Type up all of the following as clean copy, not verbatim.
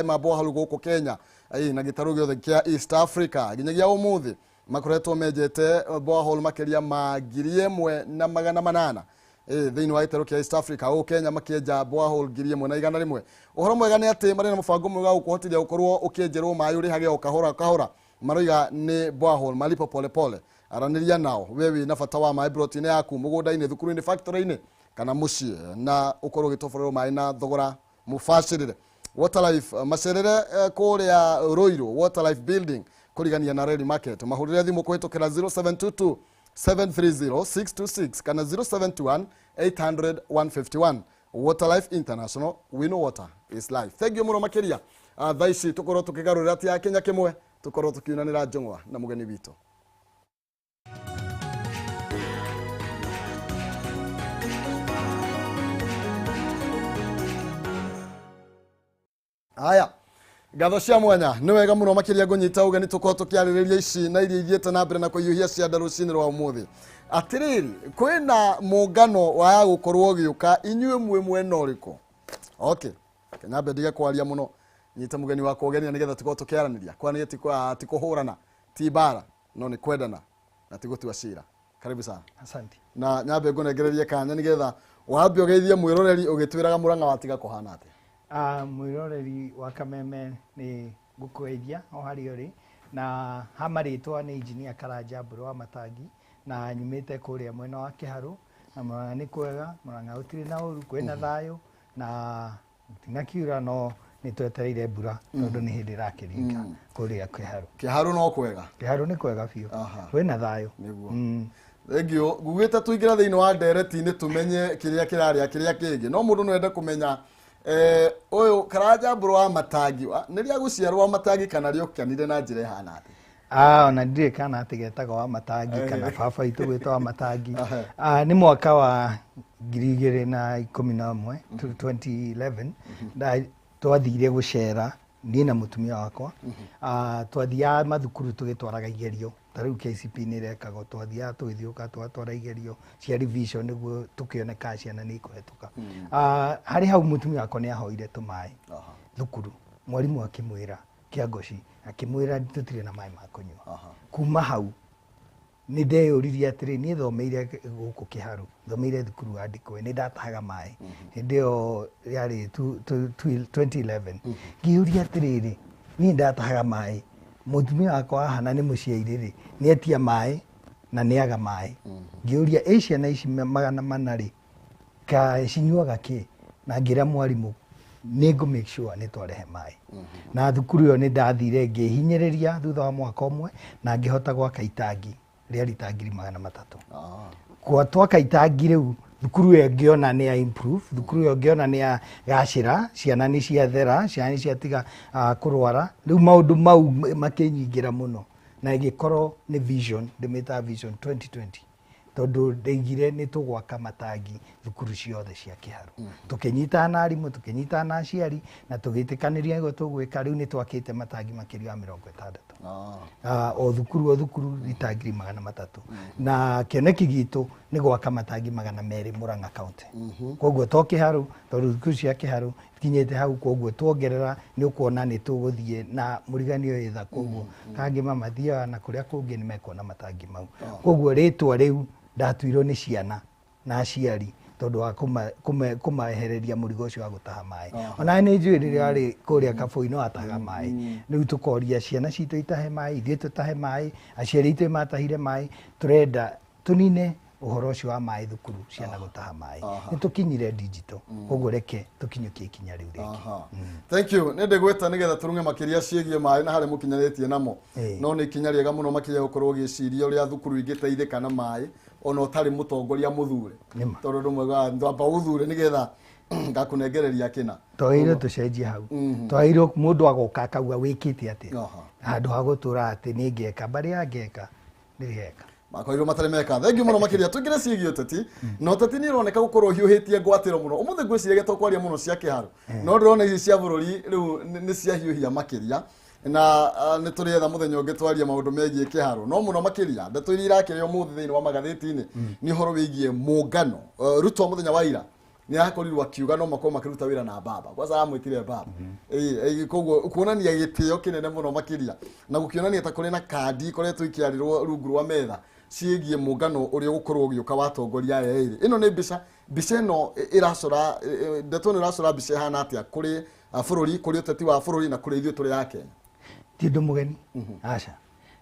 Maboha lugo Kenya na gitaru gyo kia East Africa ginyagia umuthi makoretwo mejete borehole makeria magirie mwe na magana manana thini wa gitaru kia East Africa o Kenya makienja borehole girie mwe na igana rimwe uhoro mwega ni ati mari na mufango mwega gukuhotithia gukorwo ukienjerwo mayu ri hage o kahora maroiga ni borehole malipo pole pole araniria nao wewe na fata wa mai protein yaku mugunda-ini thukuru-ini factory-ini kana mucie na ukorwo gitoforero mai na thogora mufacirire Waterlife macerere kuria Roiro Waterlife building kurigania na Rally Market mahurire thimu kuhitukira 0722 730 626 kana 0721 800 151 Waterlife International we know water is life. Thank you muno makiria thaici tukorwo tukigarurira ati ya Kenya kimwe tukorwo tukiunanira njongwa na mugeni wito. Aya gatho cia mwanya ni wega muno makiria gunyita ugeni tukorwo tukiaririria ici na iria igite na mbere na kuyuhia cia ndarucini rwa umuthi atiriri kwina mungano wa ya gukorwo giuka inyue mwena uriko okay Kenya bendige kwaria muno nyita mugeni wako ugeni nigetha tukorwo tukiaraniria kwani tikuhurana ti bara no ni kwendana na tigutua cira. Karibu sana. Asante. Na nyambe ngunegererie kanya nigetha wambe ugeithie mwiroreri ugitwiraga muranga watiga kuhana ati. Mwiroreri wa Kameme ni gukweithia o hari uri na hamaritwa ni engineer Karanja Mburu wa Matangi na nyumite kuria mwena wa Kiharu na mwana ni kwega mwana utiri na uru kwena thayo na tinakiura no ni twetereire mbura tondu ni hindi rakiringa kuria Kiharu. Kiharu no kwega. Kiharu ni kwega biu. Kwena thayo. Niguo. Thengio gugita tuingira thiini wa ndereti-ini tumenye kiria kiraria kiria kingi no mundu no ende kumenya oyo Karanja Mburu wa Matangi niria guciarwo wa Matangi kana rio kianire na njire hana ati ona ndire kana ati getaga wa Matangi kana baba itu gwetwa wa Matangi ni mwaka wa 2011 2011 da twathire gucera ni na mutumia wakwa twathia mathukuru tugitwaraga igerio tariu KCP ni rekaga twathia twithiuka twatwara igerio cia revision niguo tukioneka ciana ni kuhetuka hari hau mutumia wakwa ni ahoire tumai thukuru mwarimu akimwira kiagoci akimwira tutire na mai ma kunywa kuma hau ni ndeyuririe atiri ni thomeire guku Kiharu thomeire thukuru andikwe ni ndatahaga mai ndio yari 2011 ngiuria atiriri ni ndatahaga mai mutumia wakwa hana ni muciairiri ni etia mai na ni aga mai ngiuria acia na ici magana manari ka cinyuaga ki na ngira mwarimu ni go make sure ni twarehe mai na thukuru yo ni ndathire ngihinyiriria thutha wa mwaka umwe na ngihota gwaka itangi ria ritangiri magana matatu kwa twaka itangi riu thukuru yo ngiona ni ya improve thukuru yo ngiona ni ya gacira ciana ni cia thera ciana ni cia tiga kurwara riu maundu mau makinyingira muno na igikorwo ni vision ndimita vision 2020 tondu ndeigire ni tugwaka matangi thukuru ciothe cia Kiharu tukinyita na arimu tukinyita na aciari na tugitikaniria go tugwika riu ni twakite matangi makiria 60 o thukuru itangi magana matatu na kioneki gitu ni gwaka matangi magana meri Murang'a county koguo to Kiharu tondu thukuru cia Kiharu kinyete hau koguo tuongerera ni ukuona ni tuguthie na muriganio itha koguo kangi mamathia na kuria kungi ni mekuona matangi mau koguo ritwa riu ndatuirwo ni ciana na aciari tondu wa kumahereria murigo ucio wa gutaha mai ona ni njwirire ari kuria Kabui no ataga mai riu tukoria ciana citu itahe mai ithie tutahe mai aciari itu matahire mai turenda tunine uhoro ucio wa mai thukuru ciana gutaha mai ni tukinyire digital koguo reke tukinyukie ikinya riu ringi. Thank you nende gweta nigetha turunge makiria ciegie mai na hari mukinyaritie namo no ni ikinya riega muno makiria gukorwo giciria uria thukuru ingiteithika na mai ona utari mutongoria muthure tondu ndumwega ndamba uthure nigetha ngakunengereria kina toiro tucenjie hau toiro mundu agoka akauga wikite ati handu ha gutura ati ni ngeka bari angeka ndiriheka makoiro matare meka thengi muno makiria tugire ciigio tati no tati ni roneka gukorwo hiuhitie ngwatiro muno umuthe ngwiciria getokwaria muno cia Kiharu no ndirona ici cia bururi riu ni cia hiuhia makiria na ni turietha muthenya ungi twaria maundu megie Kiharu no muno makiria ndeto iria irakirio muthi thiini wa magatheti-ini ni horo wigie mungano Ruto muthenya wa ira ni akorirwo akiuga no makoma kiruta wira na baba kwanza amwitire baba koguo kuonania gitio kinene muno makiria na gukionania ta kuri na kadi koretwo ikiarirwo rungu rwa metha ciigie mungano uri gukorwo giuka watongoria eri ino ni bica no iracora ndeto ni iracora bica hana atia kuri bururi kuri uteti wa bururi na kuri ithuĩ turi ya Kenya ti undu mugeni aca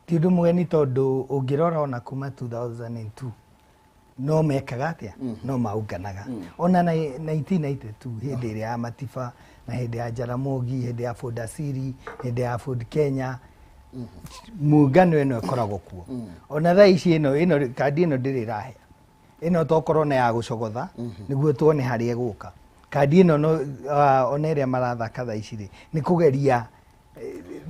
ti undu mugeni tondu ungirora ona kuma 2002 no mekaga atia no maunganaga ona 1992 hindi iria ya Matiba na hindi ya Jaramogi hindi ya Ford Asiri hindi ya Ford Kenya mungano eno ikoragwo kuo ona thaa ici ino kadi ino ndiri rahe ino tokorwo na ya gucogotha niguo tuone hari eguka kadi ino no ona iria marathaka thaa ici ri ni kugeria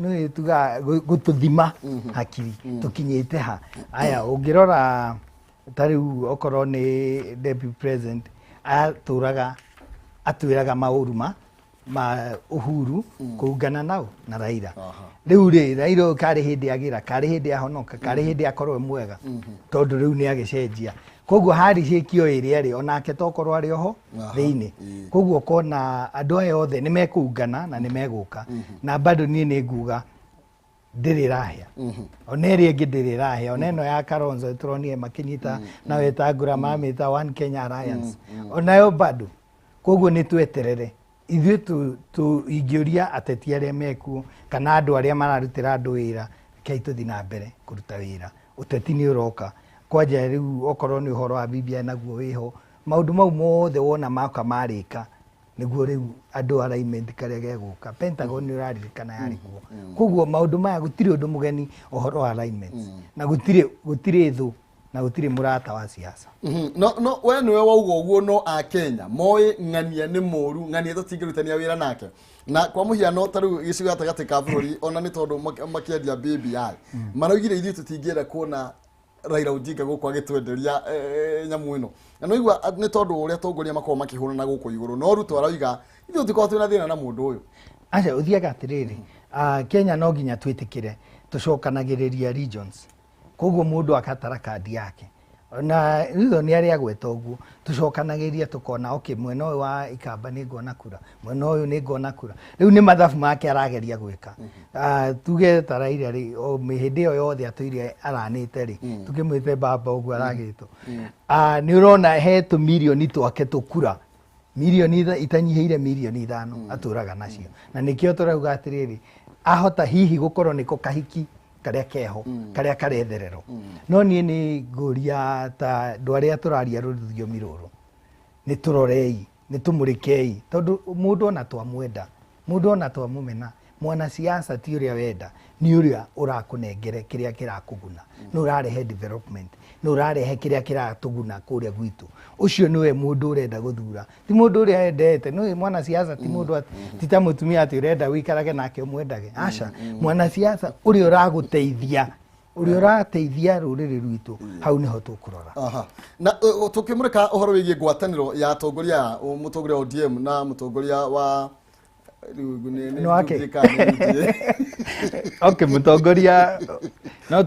no tuga gututhima hakiri tukinyite ha aya ungirora tariu okorwo ni deputy president atwiraga mauruma ma Uhuru kuungana nao na Raila riu Raila kari hindi agira kari hindi ahonoka kari hindi akorwo mwega tondu riu ni agicenjia koguo hari cikio iri ri onake tokorwo ari oho thiini koguo kona andu aya othe ni mekuungana na ni meguka na bado nie ni nguga ndiri rahia ona iri ingi ndiri rahia ona ino ya Kalonzo turonie makinyita na wetangura mamita One Kenya Alliance ona yo bado koguo ni tweterere ithuĩ tu ingĩũria ateti arĩa mekuo kana andũ arĩa mararutĩra andũ wĩra kei tũthi na mbere kũruta wĩra ũteti nĩ ũroka kwanja rĩu okorwo nĩ ũhoro wa BBI naguo wĩho maũndũ mau mothe wona maka marĩka nĩguo rĩu andũ alignment karĩa gegũka Pentagon nĩ ũraririkana yarĩ kuo koguo maũndũ maya gũtirĩ ũndũ mũgeni ũhoro wa alignment na gũtirĩ thũ na gũtirĩ mũrata wa siasa no we niwe wauga ũguo no a Kenya moĩ ng'ania nĩ mũru ng'ania tũtingĩrutania wĩra nake na kwa mũhiano ta rĩu gĩcigo gatagatĩ ka bũrũri ona nĩ tondũ makĩendia BBI maraugire ithuĩ tũtingĩenda kuona Raila Odinga gũkũ agĩtwenderia nyamũ ĩno na no igua nĩ tondũ ũrĩa atongoria makorwo makĩhũrana gũkũ igũrũ no Ruto arauga ithuĩ tũtikorwo twĩna thĩna na mũndũ ũyũ aca ũthiaga atĩrĩrĩ Kenya no nginya twĩtĩkĩre tũcokanagĩrĩria regions koguo mundu akatara kadi yake na ritho ni ari agweta uguo tucokanagĩria tukona okay mwena ũyũ wa Ikamba nĩ ngona kura mwena ũyũ nĩ ngona kura riu ni mathabu make arageria gwika tuge taraira ri o mihindi yo yothe atuire aranite ri tukimwite baba uguo aragitwo ni urona he tu milioni twake tukura milioni itanyiheire milioni 5 aturaga nacio na nikio turauga atiriri ahota hihi gukorwo niko kahiki karia keho karia karetherero no nie ni nguria ta ndwaria turaria rũthiomi rũrũ ni turorei ni tumurikei tondu mundu ona twamwenda mundu ona twamumena mwana siasa ti uria wenda ni uria urakunengere kiria kirakuguna ni urarehe development ni urarehe kiria kiratuguna kuria gwitu ucio niwe mundu urenda guthura ti mundu uria endete ni mwana siasa ti mundu ti ta mutumia ati urenda wikarage nake umwendage aca mwana siasa uria uraguteithia uria urateithia ruriri rwitu hau niho tukurora na tukimurika uhoro wigie ngwataniro ya atongoria mutongoria ODM na mutongoria wa okay mutongoria no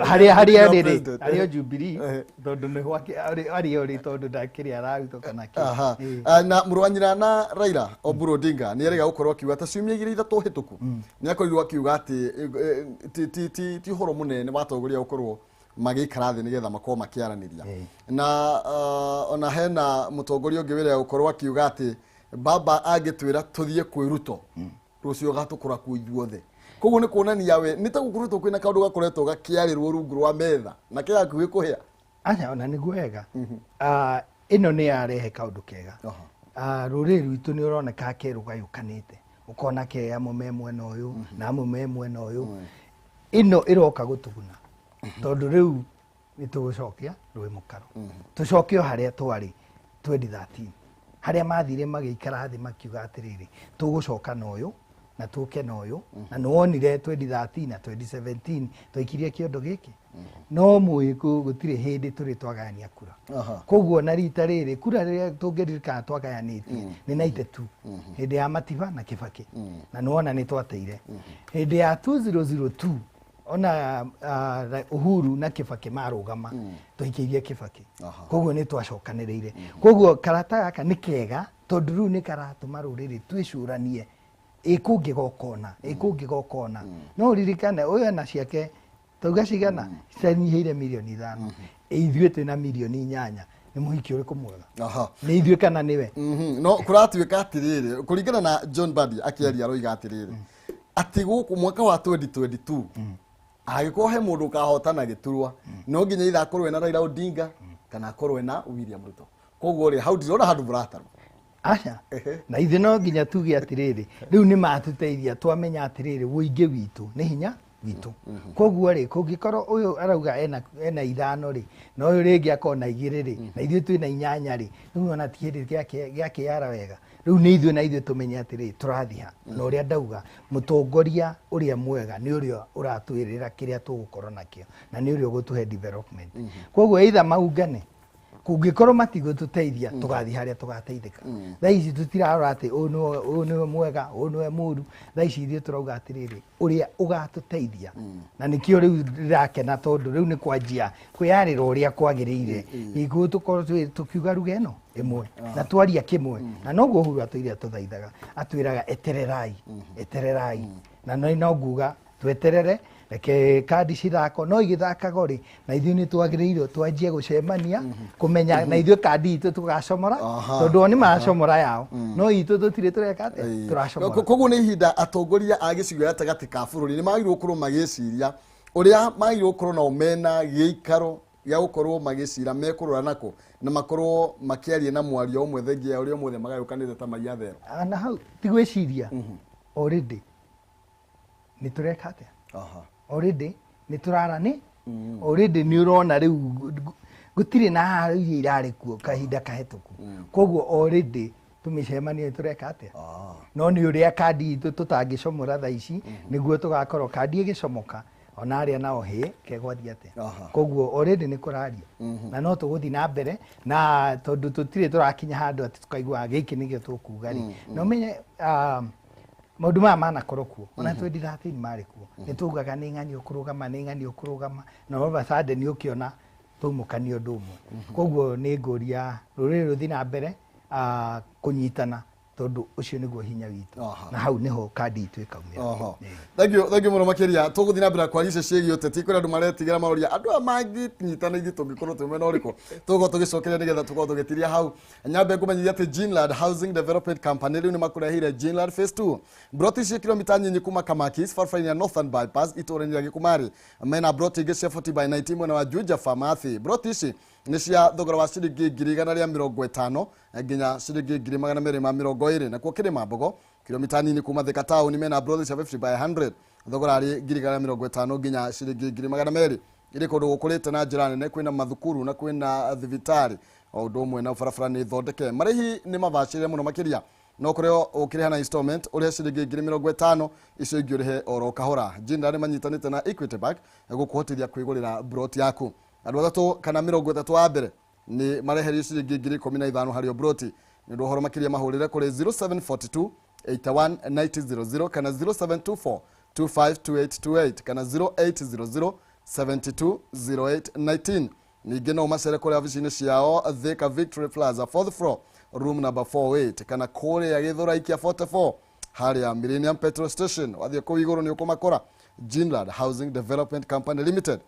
haria riri haria Jubilee tondu ni gwake haria uri tondu ndakiri araruto kana ki na murwanyira na Raila Oburu Odinga ni erega gukorwo akiuga ta ciumia igiri ithatu hituku ni akorirwo akiuga ati ti horo munene watongoria gukorwo magikara thi nigetha makorwo makiaraniria na ona hena mutongoria ungi wira gukorwo akiuga ati baba agitwira tuthie kwiruto rucio gatukura ku ithuothe koguo ni kuonania we ni ta gukuruto kwina kaundu gakoretwo gakiarirwo rungu rwa metha na kia akuhi kuhia acha ona niguo wega ino ni yarehe kaundu kega ruriri rwitu ni uroneka kerugayukanite ukona ke ya mwena uyu na mwena uyu ino iroka gutuguna tondu riu nitugucokia rwi mukaro tucokio haria twari 2013 haria mathire magikara thi makiuga atiriri tugucoka na uyu na tuke na uyu na nuonire 2013 na 2017 twikirie kiondo giki no muiku gutire hindi turi twagania kura koguo na rita riri kura riri tungiririkana twagayanitie ni 92 hindi ya Matiba na Kibaki na nuona ni twateire hindi ya 2002 ona Uhuru na Kibaki marugama tuikeirie Kibaki koguo ni twacokanĩrĩire koguo karata gaka nĩ kega tondu riu nĩ karatũma rũrĩrĩ twĩcũranie ĩkũngĩgokona no ririkane ũyũ ena ciake tauga cigana cianyihĩire mirioni 5 ithuĩ twĩna mirioni 8 nĩ mũhiki ũrĩkũ mwega nĩ ithuĩ kana nĩwe no kũratuĩka atĩrĩrĩ kũringana na John Badi akĩaria roiga atĩrĩrĩ atĩ gũkũ mwaka wa 2022 agĩkorwo he mũndũ ũkahotana gĩturwa no nginya itha akorwo na Raila Odinga kana akorwo na William Ruto koguo rĩ hau ndirona handũ mũrataru aca na ithe no nginya tuge atĩrĩrĩ rĩu nĩ matũteithia twamenya atĩrĩrĩ ũingĩ witũ nĩ hinya witũ koguo rĩ kũngĩkorwo ũyũ arauga ena 5 rĩ na ũyũ rĩngĩ akona 2 rĩ na ithuĩ twĩna 8 rĩ rĩu ona ti hĩndĩ gĩakĩara wega rĩu nĩ ithuĩ na ithuĩ tũmenye atĩrĩrĩ tũrathiha na ũrĩa ndauga mũtongoria ũrĩa mwega nĩ ũrĩa ũratwĩrĩra kĩrĩa tũgũkorwo nakĩo na nĩ ũrĩa ũgũtũhe development koguo either maungane kũngĩkorwo matigũtũteithia tũgathiĩ harĩa tũgateithĩka thaa ici tũtirarora atĩ ũyũ nĩwe mwega ũyũ nĩwe mũru thaa ici ithuĩ tũrauga atĩrĩrĩ ũrĩa ũgatũteithia na nĩkĩo rĩu ndĩrakena tondũ rĩu nĩ kwanjia kwĩyarĩra ũrĩa kwagĩrĩire igũrũ tũkorwo tũkiuga ruga ĩno ĩmwe na twaria kĩmwe na noguo Uhuru atũire atũthaithaga atwĩraga etererai na no nguga tweterere reke kandi cithako no igithakaga ri na ithuĩ nĩ twagĩrĩirwo twanjie gũcemania kũmenya na ithuĩ kandi itũ tũgacomora tondũ oni macomora yao no itũ tũtirĩ tũreka atĩ tũracomora koguo nĩ ihinda atongoria a gĩcigo gatagatĩ ka bũrũri nĩ magĩrĩirwo gũkorwo magĩciria ũrĩa magĩrĩirwo gũkorwo na ũmena gĩikaro gĩa gũkorwo magĩcira mekũrora nako na makorwo makĩaria na mwario ũmwe thengia ũrĩa ũmwe magayũkanĩte ta maiatherũ na hau ti gwĩciria already nĩ tũreka atĩa already nĩ tũrarani already nĩ ũrona rĩu gũtirĩ na haro iria irarĩ kuo kahinda kahĩtũku koguo already tũmĩcemania tũreka atĩa no nĩ ũrĩa kandi itũ tũtangĩcomora thaa ici nĩguo tũgakorwo kandi ĩgĩcomoka ona arĩa nao hĩ kegwathi atĩa koguo already nĩ kũraria na no tũgũthiĩ na mbere na tondũ tũtirĩ tũrakinya handũ atĩ tũkaigua gĩkĩ nĩgĩo tũkuga rĩ no menye maũndũ maya manakorwo kuo ona 2013 marĩ kuo nĩ tugaga nĩ ng'ani ũkũrũgama na roba sade nĩ ũkĩona tũmũkania ũndũ ũmwe koguo nĩ ngũria rũrĩrĩ rũthiĩ na mbere kũnyitana tondu ucio niguo hinya witũ na hau niho kandi itu ikaumira. Thank you muno makiria tuguthi na mbere kwaricia ciĩgiĩ ũteti kũrĩ andũ maretigĩra maroria andũ a mangĩnyitanĩire tũngĩkorwo twĩ mwena ũrĩkũ tugo tũgĩcokeria nĩgetha tukorwo tũgĩtiria hau nyambe ngũmenyithia atĩ Ginland Housing Development Company rĩu nĩ makũrehire Ginland Phase 2 broti cia kilomita nyinyi kuma Kamakis barabara ya Northern Bypass itũũra-inĩ rĩa Gĩkumari mena broti ingĩ cia 40/90 mwena wa Juja Pharmacy broti ici nĩ cia thogora wa ciringi 150 nginya ciringi 220 na kwa kĩrĩma Mbogo kilomita nini kuma Thika Town mena broti cia 50/100 thogora rĩ 150 nginya ciringi 200 ĩrĩ kũndũ gũkũrĩte na njĩra nene kwĩna mathukuru na kwĩna thibitarĩ o ũndũ ũmwe na barabara nĩ thondeke marĩhi nĩ mabacĩrĩre mũno makĩria no kũrĩa ũkĩrĩha na installment ũrĩa ciringi 50 icio ingĩ ũrĩhe oro kahora Ginland manyitanĩte na Equity Bank gũkũhotithia kwĩgũrĩra broti yaku andũ atatũ kana 30 wa mbere nĩ mareherio ciringi 15,000 harĩ broti nĩ ũndũ ũhoro makĩria mahũrĩre kũrĩ 0742 819000 kana 0724 252828 kana 0800 720819 ningĩ no macere kũrĩa ofici-inĩ ciao Thika Victory Plaza 4th floor room number 48 kana kũrĩa Gĩthũraikia 44 harĩa Millennium Petrol Station wathiĩ kũu igũrũ nĩ ũkũmakora Ginland Housing Development Company Limited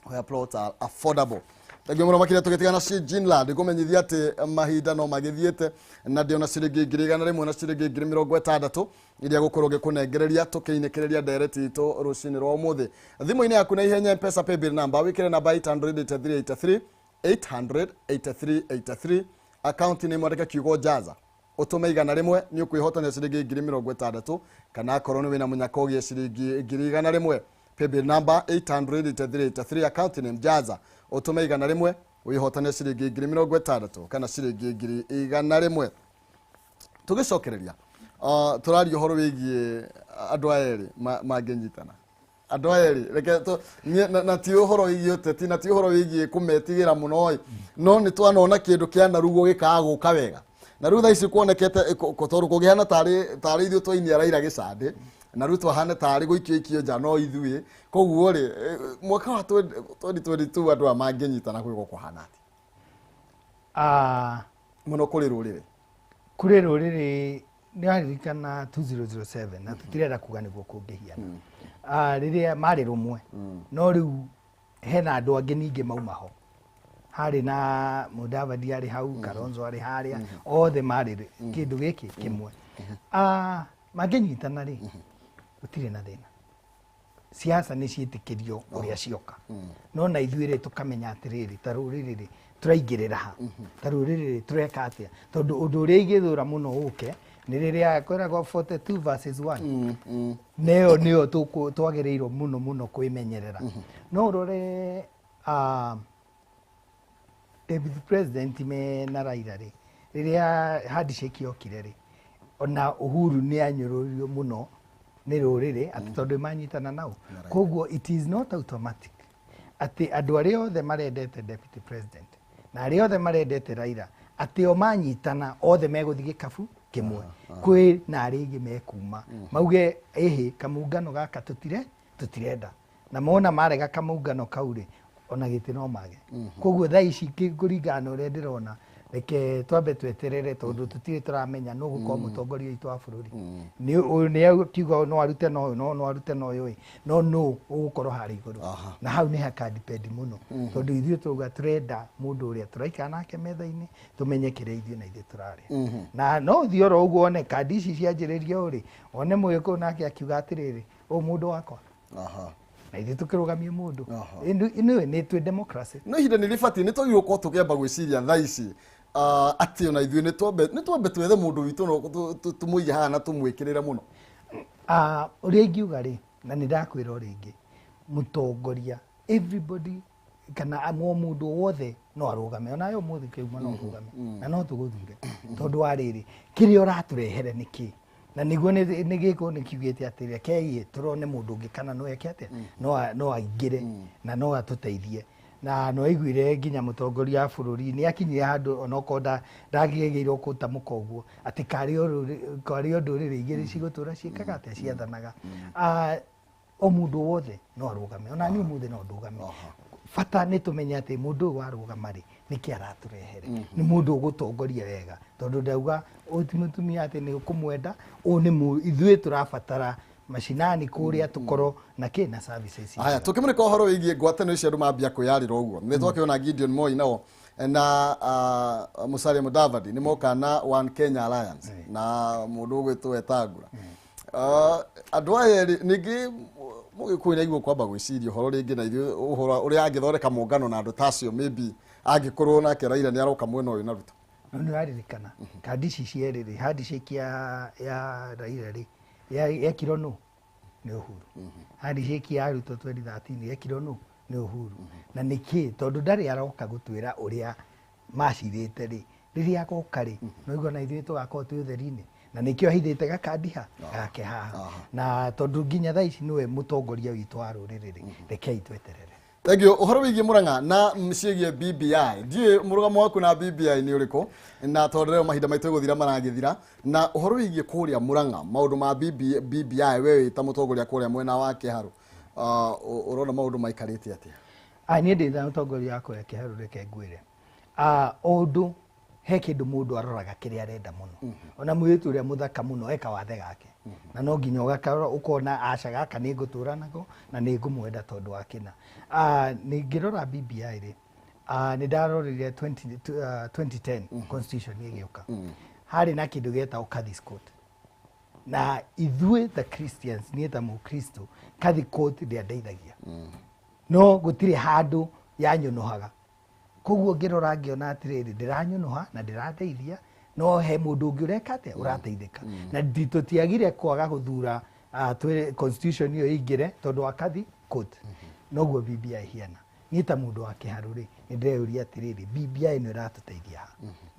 where plots are affordable. Thank you muno makĩria tũgĩtigana ci Ginland ngũmenyithia atĩ mahinda no magĩthiĩte na ndĩona ciringi 100 na ciringi 60 iria gũkorwo gĩkũnengereria tũkĩinĩkĩrĩria direct itũ rũcinĩ rwa ũmũthĩ thimũ-inĩ yaku na ihenya M-Pesa paybill number wĩkĩre namba 800 8383 account nĩ mwandĩke kiugo Jaza ũtũme igana rĩmwe nĩ ũkwĩhotania ciringi 60 kana akorwo nĩ wĩna mũnyaka ũgĩe ciringi 100 paybill number 800 account name Jaza ũtũme igana rĩmwe wĩhotania ciringi 60 kana ciringi 100 tũgĩcokereria tũraria ũhoro wĩgiĩ andũ aerĩ mangĩnyitana andũ aerĩ reke na ti ũhoro wĩgiĩ ũteti na ti ũhoro wĩgiĩ kũmetigĩra mũno no nĩ twanona kĩndũ kĩa narugo gĩkaga gũka wega na rĩu thaa ici kuonekete tondũ kũgĩhana tarĩ ithuĩ twainia Raila gĩcandĩ na rä u twahane tarä gå ikio ikio nja no ithuä koguo rä mwaka wa 2022 andå a mangä nyitana kwä gå kåhana må no kå rä rå rä rä kå rä rå rä rä nä waririkana 2007 na tå tirenda kuga nä guo kå ngä hiana rä rä a marä rå mwe no rä u hena andå angä ningä mauma ho harä na Mudavadi arä hau Kalonzo arä harä a othe marä kä ndå gä kä kä mwe mangä nyitana rä gå tirä na thä na siasa nä ciä tä kä rio å rä a cioka no na ithuä rä tå kamenya atä rä rä ta rå rä rä rä tå raingä rä ra ha ta rå rä rä rä tå reka atä a tondå å ndå å rä a igä thå ra må no å ke nä rä rä a kwä ragwo 42 verses 1 neo nä o twagä rä irwo må no må no kwä menyerera no å rore David President me na Raila rä rä rä a handshake yokire rä ona Uhuru nä anyå rå rio må no nä rå rä rä atä tondå manyitana nao koguo it is not automatic atä andå arä othe marendete Deputy President na arä othe marendete Raila atä o manyitana othe megå thiä gä kabu kä mwe kwä na arä ingä mekuma mauge ĩhĩ kamungano gaka tå tirenda na mona marega kamungano kau rĩ ona gä tä no mage koguo thaa ici kå ringana na å rä a ndä rona reke twambe tweterere tondå tå tirä tå ramenya no gå korwo må tongoria witå wa bå rå ri nä akiuga no arute no å yå no arute no å yå no å gå korwo harä igå rå na hau nä hakadipendi må no tondå ithuä tåuga tå renda må ndå å rä a tå raikara nake metha-inä tå menye kä rä a ithuä na ithuä tå rarä na no thiä oro å guo one kandi ici cianjä rä ria å rä one må gä kå nake akiuga atä rä rä å må ndå wakwa na ithuä tå kä rå gamia må ndå nä twä democracy no ihinda nä rä batiä nä twagä gå tå kä amba gwä ciria thaa ici atä ona ithuä nä twambe twethe må ndå witå tå må ige haha na tå mwä kä rä re må no å rä a ingiuga rä na nä ndakwä ra å rä ngä må tongoria everybody kana må ndå wothe no arå game ona yo må thä kä uma no rå game na no tå gå thure tondå wa rä rä kä rä a å ratå rehere nä kä na niguo nä gä kå nä kiugä te atä rä kei tå rone må ndå å ngä kana no eke atä no aingä re na no atå teithie na no aiguire nginya må tongoria wa bå rå ri nä akinyire handå onokorwo ndagä gä irwo kå tamå ka å guo atä karä o ndå rä rä igä rä cigå tå ra ciäkaga atä ciathanaga o må ndå wothe no arå game ona niä må thä no ndå game bata nä tå menye atä må ndå å yå warå gama rä nä kä aratå rehere nä må ndå å gå tongoria wega tondå ndauga å ti må tumia atä nä å kå mwenda å nä ithuä tå rabatara macinani kå rä a tå korwo na kä na aya tå kä må rä ka å horo wä giä ngwatanä cio andå mambia kwä yarä ra å guo nä twakä ona Gideon Moi nao na Musalia Mudavadi nä moka na One Kenya Alliance na må ndå å gwä two Wetangula andå aya nä ngä må gä kå naiguo kwamba gwä ciria å horo rä ngä na ithuä å horo å rä a angä thondeka må ngano na andå tacio maybe angä korwo nake Raila nä aroka mwena å yå na ruto nä raririkana kandi ici cierä rä handshake ya Raila rä yekirwo no nä Uhuru handshake ya Ruto 2013 yekirwo no nä Uhuru na nä kä tondå ndarä aroka gå twä ra å rä a macirä te rä rä rä a agoka rä no igua na ithuä tå gakorwo twä å theri-inä na nä kä o ahithä te gakandi gake haha na tondå nginya thaa ici nä we må tongoria witå wa rå rä rä rä rekei tweterere Thank you. Uhoro wigie Murang'a na ciĩgie BBI. Ndiĩ mũrugamo waku na BBI nĩ ũrĩkũ? Na tondũ rĩo mahinda maitũ gũthira maragĩthira. Na ũhoro wigie kũrĩa Murang'a, maũndũ ma BBI wewe ta mũtongoria kũrĩa mwena wa Kĩharũ. Ũrona maũndũ maikarĩte atĩa? Niĩ ndĩ ta mũtongoria wa kũrĩa Kĩharũ reke ngwĩre. Ũndũ he kĩndũ mũndũ aroraga kĩrĩa arenda mũno. Ona mũirĩtu ũrĩa mũthaka mũno eka wathe gake. Na no nginya ũkona aca gaka nĩ ngũtũra nako na nĩ ngũmwenda tondũ wa kĩna. Ningĩrora BBI rĩ nĩ ndarorire 2010 constitution ĩgĩũka. Harĩ na kĩndũ gĩetagwo Kadhi's Court. Na ithuĩ the Christians niĩ ta mũkristo Kadhi Court ndĩandeithagia. No gũtirĩ handũ yanyonohaga. Koguo ngĩrora ngĩona atĩrĩrĩ ndĩranyonoha na ndĩrateithia no he mũndũ ũngĩ ũreka atĩa ũrateithĩka na tũtiagire kwaga gũthura constitution ĩyo ĩingĩre tondũ wa Kadhi Court noguo BBI hiana niĩ ta mũndũ wa Kĩharũ rĩ nĩ ndĩreyũria atĩrĩrĩ BBI nĩ ĩratũteithia ha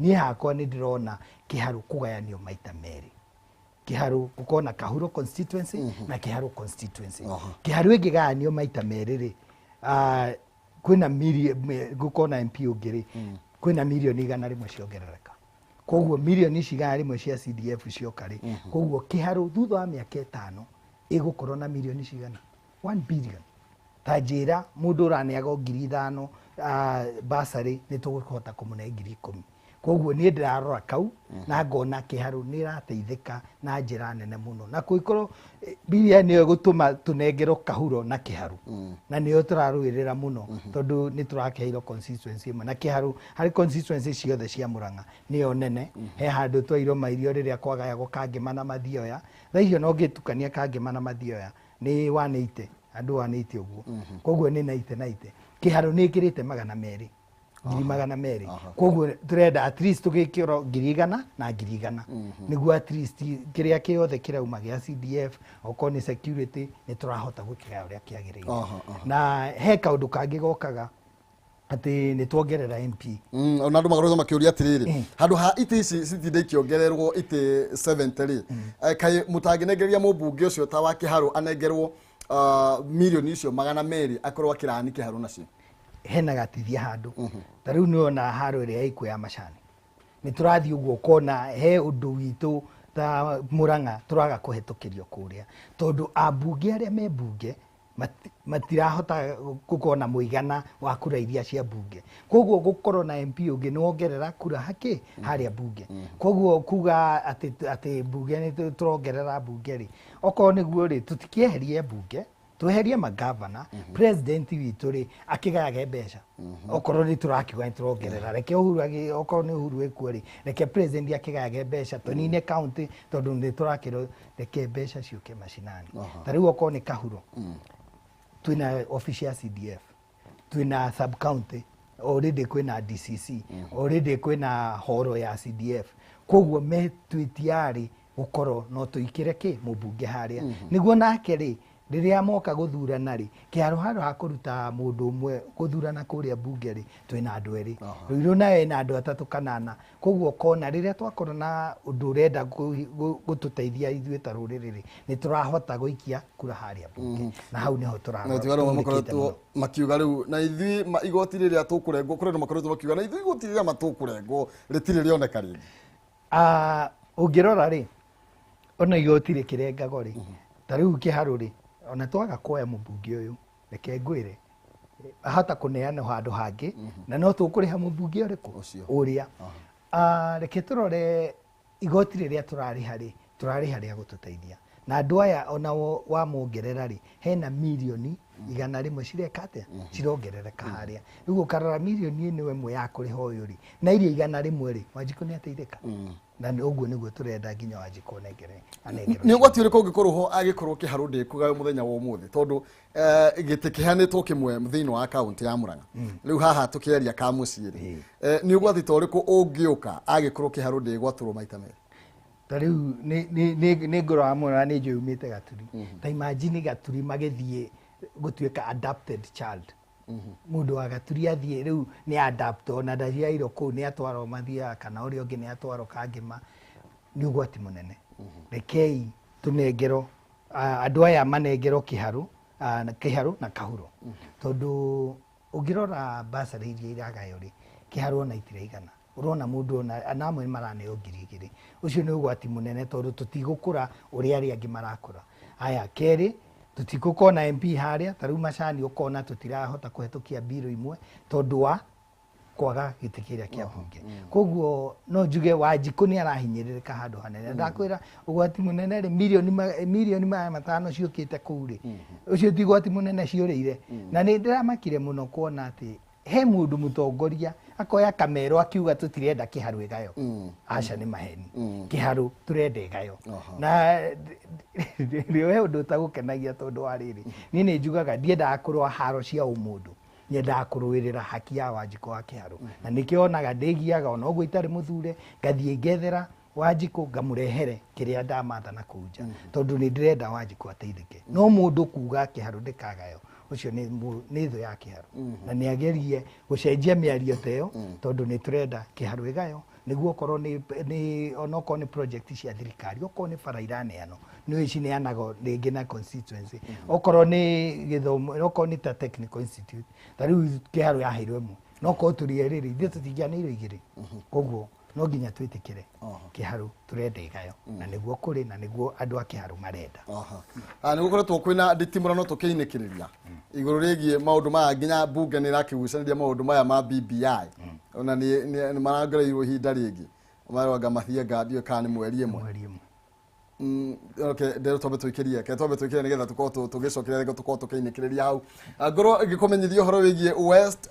niĩ hakwa nĩ ndĩrona Kĩharũ kũgayanio maita merĩ Kĩharũ gũkorwo na Kahuro constituency na Kĩharũ constituency Kĩharũ ĩngĩgayanio maita merĩ rĩ kwĩna gũkorwo na MP ũngĩ rĩ kwĩna mirioni 100 ciongerereka koguo mirioni ici 100 cia CDF cioka rĩ koguo Kĩharũ thutha wa mĩaka 5 igukorwo na milioni cigana 1 billion ta njira mundu raneaga 5,000 basari ni tuguhota kumune 10,000 koguo ni ndirarora kau na ngona kiharu ni rateithika na njira nene muno na kuikorwo bilia ni gutuma tunengero kahuro na kiharu na niyo turaruirira muno tondu ni turakeiro constituency imwe na kiharu hari constituency ciothe cia Murang'a niyo nene he handu twairo mairio riria kwagaya gukangima na Mathioya thaicio no gitukania kangima na Mathioya ni 180 andu 180 uguo koguo ni 90 kiharu ni kirite 200 200 koguo turenda at least tugikiro 100 na 100 niguo at least kiria kiothe kirauma gia CDF okoni security ni turahota gukira uria kiagirire na he kaundu kangi gokaga ati ni tuongerera MP ona andu magaroza makiuria atiriri handu ha ite ici citinde kiongererwo ite 70 kai mutanginegeria mubunge ucio ta wa Kiharu anengerwo milioni icio 200 akorwo akirani Kiharu nacio hena gatithia handu ta riu niona haro iria iko ya macani ni turathi uguo kona he undu witu ta Murang'a turaga kuhitukirio kuria tondu abunge aria me bunge matirahota gukona muigana wa kura iria cia bunge koguo gukorwo na MP ungi niwongerera kura haki haria bunge koguo kuga ati bunge ni turongerera bunge ri okorwo niguo ri tutikieherie bunge tweherie magavana president witu ri akigayage mbeca okorwo ni turakiuga ni turongerera reke Uhuru okorwo ni Uhuru ekuo ri reke president akigayage mbeca tonine county tondu ni turakiro reke mbeca ciuke macinani tariu okorwo ni Kahuro twina office ya CDF twina sub county already kwina DCC already kwina horo ya CDF koguo me twitiari gukorwo no tuikire ki mubunge haria niguo nake ri riria moka guthurana ri Kiharu haro hakuruta mundu umwe guthurana kuria bunge ri twina andu eri riru nawe na andu atatu kanana koguo kona riria twakorwo na undu urenda gututeithia ithuĩ ta ruriri ri ni turahota guikia kura haria bunge na hau niho turahota tigaro makoretwo makiuga riu na ithuĩ igoti riria tukurengwo kuri makoretwo makiuga na ithuĩ igoti riria matukurengwo ritire rioneka ringi ungirora ri ona igoti rikirengagwo ri ta riu Kiharu ri ona twaga kuoya mubunge uyu reke ngwire ahata kuneana handu hangi na no tukuriha mubunge uriku uria reke turore igoti riria turari haria gututeithia na andu aya ona wa mongerera ri hena milioni 100 cirekate cirongerereka haria riu karora milioni ĩmwe ya kuriha uyu ri na irio 100 ri Wanjiku ni ateithika na ni uguo niguo turenda nginya Wanjiku negere ni ugwati uriko ungikorwo ho agikorwo Kiharu ndikuga muthenya wa umuthi tondu gite kihanitwo kimwe thiini wa county ya Murang'a riu haha tukiaria ka muciiri ni ugwati to uriko ungiuka agikorwo Kiharu ndigwaturwo maita meri tariu ni ngoro amura ni njumite Gaturi ta imagine Gaturi magithie gutuika adapted child mundu wa Gaturi athie riu ni adapt ona ndaciairwo ku ni atwaro mathia kana uri ungi ni atwaro kangima ni ugwati munene rekei tunengero andu aya manengero Kiharu na Kahuro tondu ungirora basari iria iragayo ri Kiharu ona itireigana urona mundu ona namwe maraneo 2,000 ucio ni ugwati munene tondu tutigukura uri ari angi marakura aya keri tutigukona MP haria tariu macani ukona tutirahota kuhetukia biro imwe tondu wa kwaga gitikiria kia bunge koguo no njuge Wanjiku ni arahinyiririka handu hanene ndakwira ugwati munene ri milioni 500 ciukite kuri ucio ti ugwati munene ciurire na ni ndiramakire muno kuona ati he mundu mutongoria akoya kamero akiuga tutirenda Kiharu igayo aca ni maheni Kiharu turenda igayo na riwe undu tagukenagia tondu wa riri ni njugaga ndiendaga kurwa haro cia umundu nyendaga kuruirira haki ya Wanjiku wa Kiharu na nikionaga ndigiaga ona uguo itari muthure ngathie ngethera Wanjiku ngamurehere kiria ndamatha na kunja tondu ni ndirenda Wanjiku ateithike no mundu kuga Kiharu ndikagayo ucio ni thu ya Kiharu na ni agerie gucenjia miario teo tondu ni turenda Kiharu igayo niguo korwo ni onoko ni project cia thirikari okorwo ni barairane ano ni ici ni anago ringi na constituency okorwo ni githomo okorwo ni ta technical institute tariu Kiharu yaheirwe mu no ko turie riri ndi tutingianirwo igiri koguo no nginya twitikire kiharu turendekayo na niguo kuri na niguo andu a kiharu marenda ni gukoretwo kwina nditimurano tukiinikiriria iguru rigie maundu maya nginya bunge ni rakigucaniria maundu maya ma BBI ona ni marangereirwo ihinda ringi maroga mathie ngadio kana mweri imwe okay ndero tobe tuikirie nigetha tukorwo tugicokeria tukorwo tukiinikiriria hau ngoro ngikumenyithia uhoro wigie West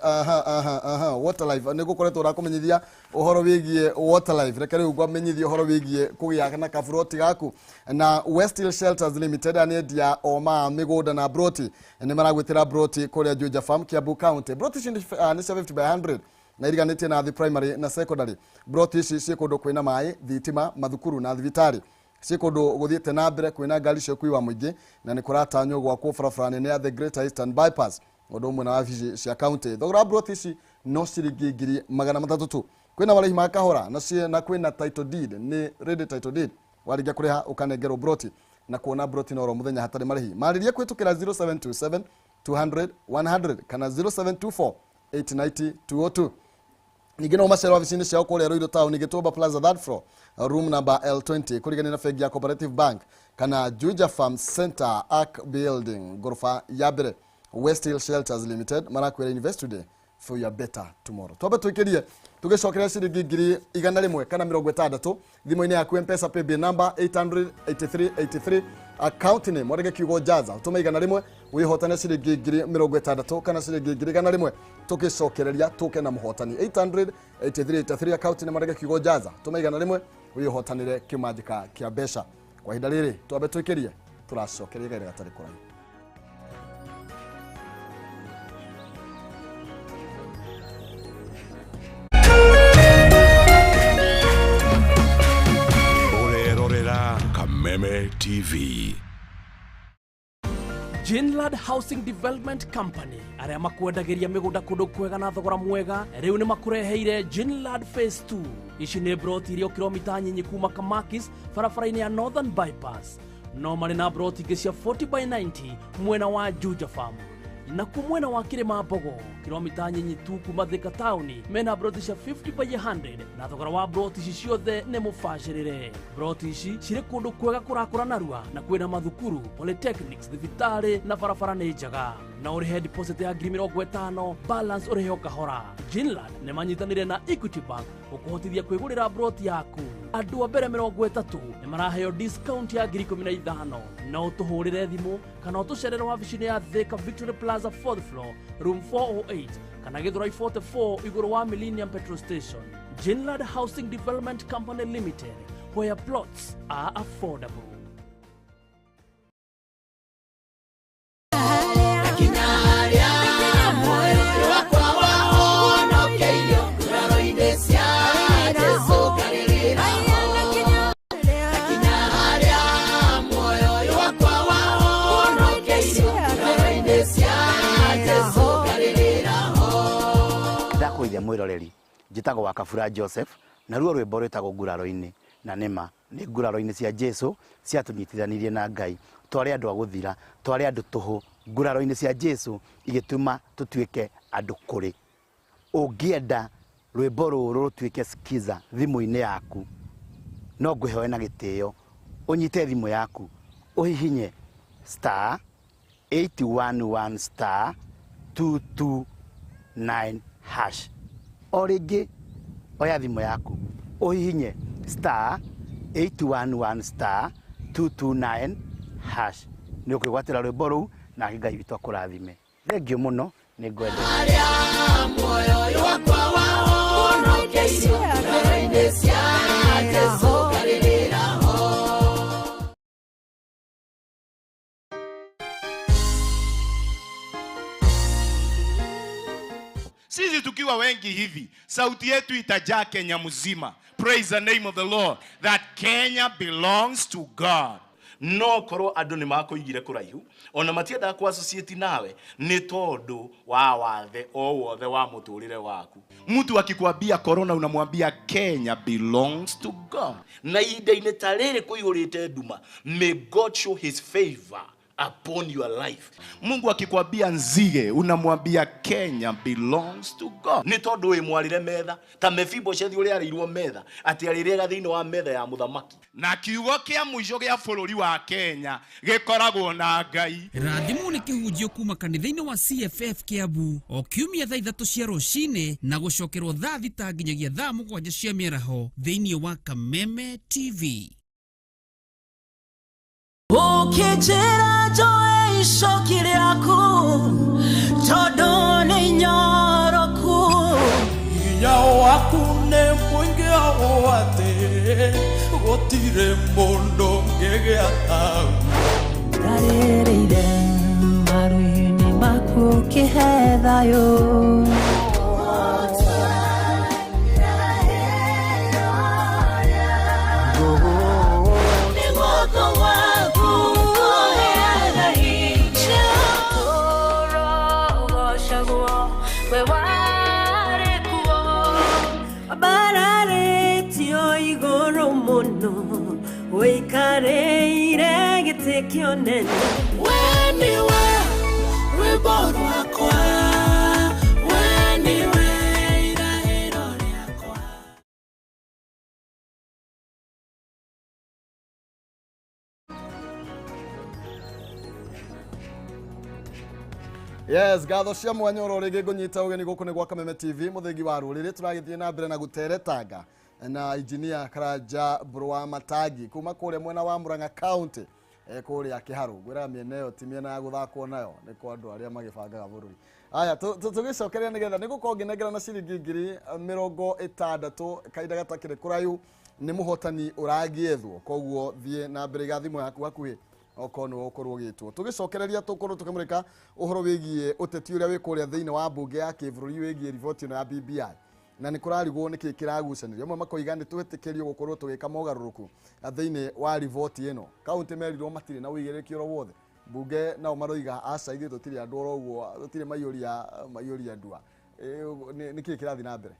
water life ni gukoretwo rakumenyithia uhoro wigie water life reke riu ngwamenyithia uhoro wigie kugia na kafuroti gaku na West Hill Shelters Limited anendia oma migunda na broti ni maragwitira broti kuria Juja Farm Kiambu County broti ni 70 by 100 na iriganĩtie na the primary na secondary broti ici ciĩ kũndũ kwĩna maĩ thitima mathukuru na thibitarĩ ciĩ kũndũ gũthiĩte na mbere kwĩna ngari cia ũkui wa mũingĩ na nĩ kũratanywo gwakwo barabara nene ya the Greater Eastern Bypass ũndũ ũmwe na wabici cia county thogora broti ici no ciringi 300 kwĩna marĩhi ma kahora na kwĩna title deed nĩ ready title deed warĩkia kũrĩha ũkanengerwo broti na kuona broti na oro mũthenya hatarĩ marĩhi marĩria kwĩtũkĩra 0727 200 100 kana 0724 890 202 ningĩ no macero wabici-inĩ ciao kũrĩa Ruiru Town Gĩtũmba Plaza third floor room number L20 kũrigania na bengi ya Cooperative Bank kana Juja Farm Center Arc Building gorofa ya mbere West Hill Shelters Limited marakwĩra invest today for your better tomorrow twambe twĩkĩrie tũgĩcokeria ciringi 100 kana 60 thimũ-inĩ yaku M-Pesa paybill number 88383 account name mwarege kiugo jaza utuma 100 wihotane ciringi 60 kana ciringi 100 tugicokereria tuke na muhotani 88383 account name mwarege kiugo jaza utuma 100 wihotanire kimanjika kia besha kwa hinda riri twambe twĩkĩrie turacokeria gaire gatari kũraihu Kameme TV. Jinlad Housing Development Company aria makwendagiria migunda kundu kwega na thogora mwega riu ni makureheire Jinlad Phase 2 ici ni broti irio kilomita nyinyi kuma Kamakis barabara-ini ya Northern Bypass no mari na broti ingi cia 40 by 90 mwena wa Juja Farm na kumwena wa Kirima Mbogo kilomita nyinyi tu kuma Thika Town mena broti cia 50 by 100 na thogora wa broti ici ciothe ni mubacirire broti ici ciri kundu kwega kurakura narua na kwina mathukuru polytechnics thibitari na barabara ni njega na urihe deposit ya 50,000 balance urihe kahora Jinlad ni manyitanire na Equity Bank ukuhotithia kwigurira broti yaku andu a mbere 30 ni maraheo discount ya 15,000 na utuhurire thimu kana utucerere wabici-ini ya Thika Victory Plaza 4th floor room 408 kana Githurai 44 iguru wa Millennium Petrol Station Jinlad Housing Development Company Limited where plots are affordable. Mwiroreri njitagwo wa Kabura Joseph na ruo rwimbo rwitagwo nguraro-ini na nima ni nguraro-ini cia Jesu ciatunyitithanirie na Ngai twari andu a guthira twari andu tuhu nguraro-ini cia Jesu igituma tutuike andu kuri ungienda rwimbo ruru rutuike skiza thimu-ini yaku no nguhewe na gitio unyite thimu yaku uhihinye star 811 star 229 hash origi oya thimu yaku uhihinye star 811 star 229 hash ni ukwigwatira rwimbo ruu na Ngai witu akurathime thengio muno ni ngwende moyo wakwa wa unogeire ngoro-ini cia Jesu karirira ho. Sisi tukiwa wengi hivi, sauti yetu itajaa Kenya mzima. Praise the name of the Lord. That Kenya belongs to God. No koro andu ni makoigire kuraihu ona matienda ku associate nawe ni tondu wa wathe o wothe wa muturire waku. Mtu akikwambia corona unamwambia Kenya belongs to God. Na ide-ini tarere kuihurite nduma. May God show his favor upon your life. Mungu akikwambia nzige, unamwambia Kenya belongs to God. Ni tondu we mwarire metha, ta Mephibosheth uri arirwo metha, ati arirega thiini wa metha ya muthamaki. Na kiugo kia mwisho gia bururi wa Kenya gikoragwo na Ngai. Rathimu ni kihunjio kuma kanitha-ini wa CFF Kiambu o kiumia thaa 3 cia rucini na gucokerwo thaa 6 nginyagia thaa 7 cia mĩaraho thiini wa Kameme TV. Ukijira joe ishokire aku todo ni nyoroku Inyao waku ne mwingi awate gotire mondo ngege atau Tarerire maruini maku kihethayo Wikareire gitekio nene Weniwe rwimbo rwakwa Weniwe irahiro rĩakwa Yes, gatho cia mwanya ro rigi ngunyita ugeni guku ni gwa Kameme TV muthengi wa ruriri turagithie na mbere na guteretanga na engineer Karaja Burwa Matagi kuma kure mwena wa Murang'a County kure Kiharu gwira mieneo timia na guthakwo nayo ni kwa andu aria magibangaga bururi. Aya tugicokeria nigetha ni gukonginegera na ciringi ngiri 60 kaida gatakire kurayu ni muhotani uragiethwo koguo thie na mbere ga thimu yaku hakuhi okono okorwo gitwo tugicokereria tukorwo tukimurika uhoro wigie uteti uria wikuria thiini wa bunge ya kivururi wigie riboti na BBI na ni kurarigwo niki kiragucaniria amwe makoiga ni tuhitikirio gukorwo tugika mogaruruku thiini wa riboti ino kaunti merirwo matire na uigiriki ro wothe bunge nao maroiga aca ithu tutiri andu oro uguo tutiri mayuria ndua niki kirathi na mbere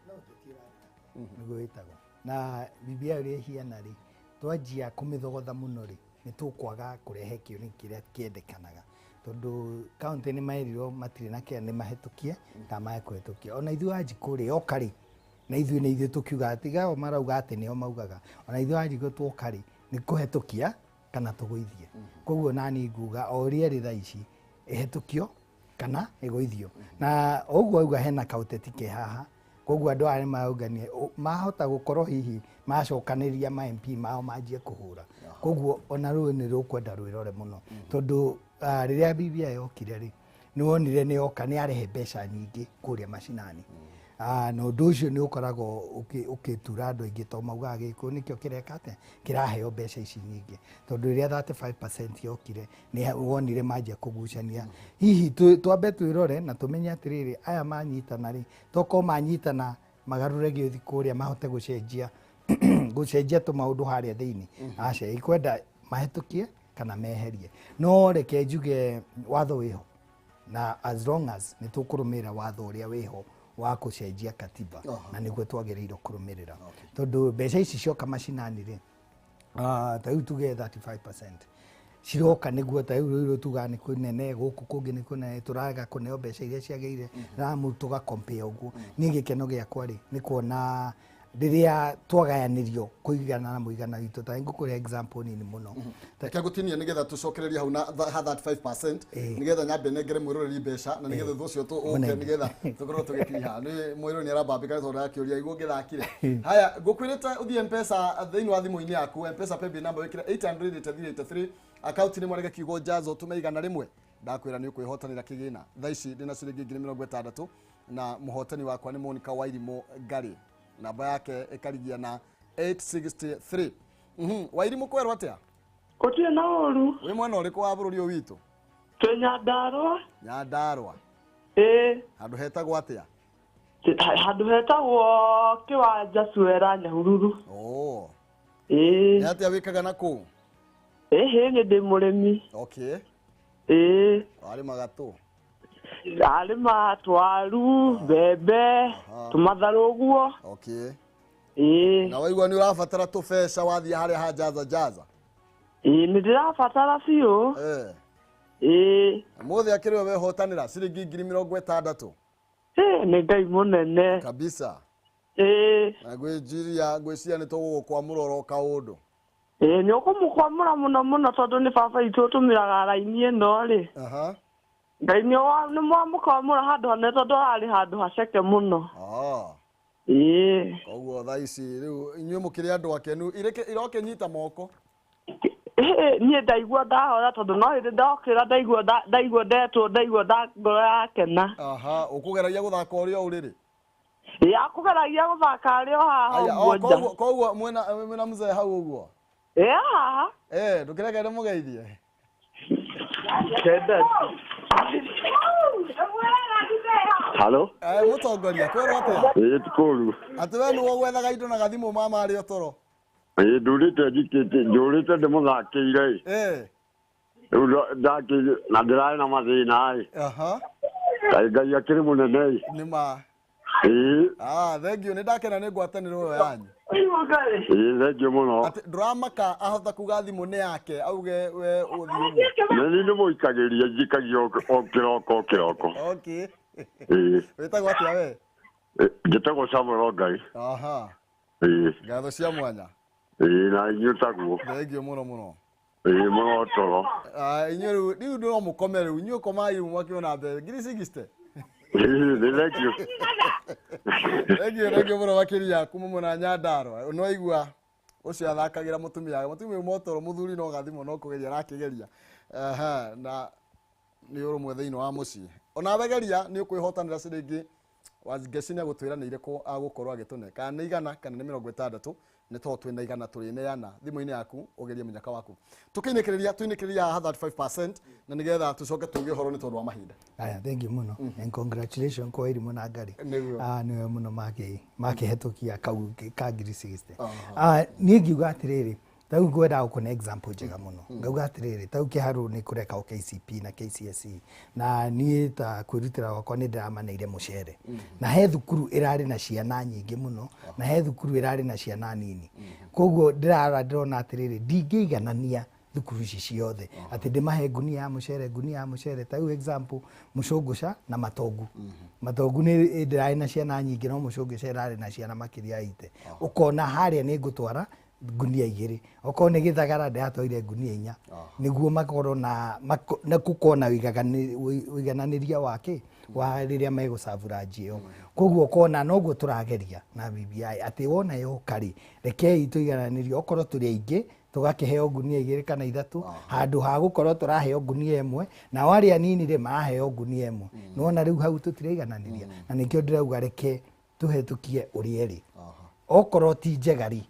no tutira nigo itago na BBI ri hiana ri twanjia kumithogotha muno ri ni tukwaga kurehe kiuni kiria kiendekanaga tondu county ni mairirwo matire na kia ni mahetukie ta mae kuhetukia ona ithu aji kuri okari na ithu ni ithu tukiuga atiga o marauga ati ni o maugaga ona ithu aji go twokari ni kuhetukia kana tuguithie koguo nani nguga o rieri tha ici ehetukio kana egoithio na oguo auga hena kauteti ke haha koguo andu ari mauganie mahota gukorwo hihi macokaniria ma MP mao manjie kuhura koguo ona ru ni rukwenda rwirore muno tondu riria BBI yokire ri ni wonire ni oka ni arehe mbeca nyingi kuria macinani no nducio ni ukoragwo ukitura andu aingi to mauga giko nikio kirekate kiraheo mbeca ici nyingi tondu riria 35% yokire ni wonire manjia kugucania hihi twambe twirore na tumenye atiriri aya manyitana ri toko manyitana magarure giothi kuria mahote gucenjia tu maundu haria thiini aca ikwenda mahetukie kana meherie no reke njuge watho wiho na as long as ni tukurumira watho uria wiho wa kucenjia katiba na niguo twagiriirwo kurumirira tondu mbeca ici cioka macinani ri ta tuge 35% ciroka niguo ta uru tuga ni kunene guku kungi ni kunene turaga kuneo mbeca iria ciageire ramu tuga compare uguo ni gikeno giakwa ri ni kuona riria twagayanirio kuigana na muigana witu ta ngukure example ni muno ta gutinia nigetha tucokereria hau na 35% nigetha nyambe negere mwiroreri mbeca na nigetha thucio tu oke nigetha tukorwo tugikinya ni mwiroreri ni arabambika tondu akiuria igwo ngithakire haya ngukwirita uthie mpesa thiini wa thimu-ini yaku mpesa paybill number wikira 800 account ni mwarega kiugo jazo tumeigana rimwe ndakwira ni ukwihotanira kigina thaa ici ndina ciringi 60 na muhotani wakwa ni Monica Wairimu Ngari namba yake ikarigia na 863 Wairimu kwerwa atia Otie na oru we mwana uriku wa bururi witu Nyandarua handu hetagwo atia handu hetagwo kiwanja Suera Nyahururu ni atia wikaga na ku ni ndi murimi okay ari magatu arima twaru bebe tumatharu guo na waigua ni urabatara tubeca wathia haria ha jaza Nĩ ndĩrabatara biũ. Mũthĩ akĩrĩo wehotanĩra ciringi 60,000. Nĩ Ngai mũnene. Kabisa. Na gwĩciria nĩ tũgũkwamũra oro kaũndũ. Nĩ ũkũmũkwamũra mũno tondũ nĩ baba itũ tũmĩraga raini ĩno rĩ. Ngai nĩ mwamũkwamũra handũ hanene tondũ harĩ handũ haceke mũno. Koguo thaa ici rĩu inyuĩ mũkĩrĩ andũ akenu irokĩnyita moko. Niĩ ndaigua ndahora tondũ no hĩndĩ ndokĩra ndaigua ndetwo ndaigua ngoro yakena. Ũkũgeragia gũthaka ũrĩa ũrĩrĩ? Akũgeragia gũthaka arĩ o haha ũguo. Koguo mwĩna mzee hau ũguo? Haha. Ndũkĩreka ndĩmũgeithie? Halo? Mũtongoria kwĩrwo atĩa? Tikũru. Atĩ we nĩwe gwethaga indo na gathimũ mama arĩ o toro? Ndũrĩte ndĩmũthakĩire. Rĩu ndakĩire na ndĩrarĩ na mathĩna. Ngai akĩrĩ mũnene. Nĩma. Thengiũ nĩ ndakena nĩ ngwatanĩro ĩyo yanyu. Thengiũ mũno. Atĩ ndũramaka ahota kuga thimũ nĩ yake auge we ũthiĩ ũguo. Nĩ mũikagĩria njikagia o kĩroko. Okay. Wĩtagwo atĩa we? Njĩtagwo Samuel Ngai. Ngatho cia mwanya. Na inyuĩ taguo. Thengiũ mũno. Mũno toro. Inyuĩ rĩu no mũkome rĩu inyuĩ komai rĩu mwakiona mbere 60. Thengiũ mũno makĩria kuma mwena Nyandarua. No igua ũcio athakagĩra mũtumia motoro mũthuri no gathimo no kũgeria arakĩgeria. Na nĩ ũrũmwe thĩinĩ wa mũciĩ. Ona wegeria nĩ ũkwĩhotanĩra ciringi Ngeci nĩ agũtwĩra nĩ irĩkũ agũkorwo agĩtũne kana nĩ 100 kana nĩ 60 nĩ tondũ twĩna 100 tũrĩneana thimũ-inĩ yaku ũgerie mũnyaka waku twĩnĩkĩrĩria haha 35% na nĩgetha tũcoke tuge ũhoro nĩ tondũ wa mahinda. Thank you mũno and congratulations kwa Irimũ na Ngari. Nĩwe mũno makĩhetũkia ka ngiri 60. Niĩ ngiuga atĩrĩrĩ tau ngwenda gũkũne example njega mũno. Ngauga atĩrĩrĩ tau Kĩharũ nĩ kũreka o KCP na KCSE na niĩ ta kwĩrutĩra gwakwa nĩ ndĩramaneire mũcere na he thukuru ĩrarĩ na ciana nyingĩ mũno na he thukuru ĩrarĩ na ciana nini. Koguo ndĩrona atĩrĩrĩ ndingĩiganania thukuru ici ciothe atĩ ndĩmahe ngunia ya mũcere tau example Mũcũngũca na Matongu. Matongu nĩ ndĩrarĩ na ciana nyingĩ no Mũcũngũca ĩrarĩ na ciana makĩria ya 8. Ũkona harĩa nĩ ngũtwara ngunia 2 okorwo nĩ Gĩthagara ndĩratwarire ngunia 4 nĩguo makorwo na gũkorwo na ũigananĩria wa rĩrĩa megũcabura njĩo. Koguo kona noguo tũrageria na BBI atĩ wona yokarĩ rekei tũigananĩrio okorwo tũrĩ aingĩ tũgakĩheo ngunia 2 kana 3 handũ ha gũkorwo tũraheo ngunia 1 na warĩa nini rĩ maraheo ngunia 1. Nĩwona rĩu hau tũtireigananĩria na nĩkĩo ndĩrauga reke tũhetũkie ũrĩa ĩrĩ okorwo ti njegari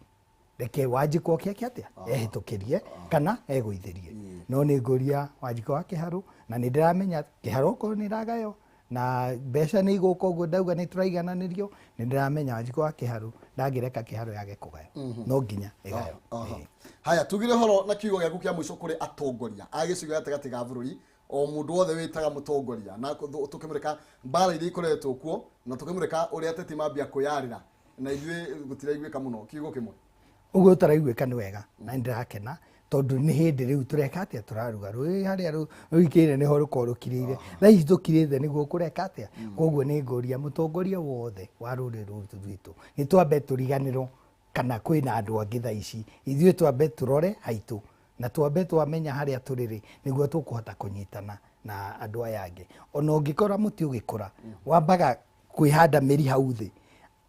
reke Wanjikũ oke atĩa ehĩtũkĩrie kana egũithĩrie. No nĩ ngũria Wanjikũ wa Kĩharũ na nĩ ndĩramenya Kĩharũ okorwo nĩ ĩragayo na mbeca nĩ igũka ũguo ndauga nĩ tũraigananĩrio nĩ ndĩramenya Wanjikũ wa Kĩharũ ndangĩreka Kĩharũ yage kũgayo no nginya ĩgayo. Haya tugire horo na kiugo gĩaku kĩa mũico kũrĩ atongoria a gĩcigo gatagatĩ ga bũrũri o mũndũ wothe wĩtaga mũtongoria na tũkĩmũrĩka mbara iria ikoretwo kuo na tũkĩmũrĩka ũrĩa ateti mambia kwĩyarĩra na ithuĩ gũtiraiguĩka mũno kiugo kĩmwe. Ũguo tũraiguĩka nĩ wega na ndĩrakena tondũ nĩ hĩndĩ rĩu tũreka atĩa tũraruga rũĩ harĩa rũikĩire nĩho rũkorwo rũkirĩire na ici tũkirĩte nĩguo kũreka atĩa. Koguo nĩ ngũria mũtongoria wothe wa rũrĩrĩ rũrũ rwitũ nĩ twambe tũriganĩrwo kana kwĩna andũ angĩ thaa ici ithuĩ twambe tũrore haitũ na twambe twamenya harĩa tũrĩrĩ nĩguo tũkũhota kũnyitana na andũ aya angĩ. Ona ũngĩkora mũtĩ ũgĩkũra wambaga kwĩhanda mĩri hau thĩ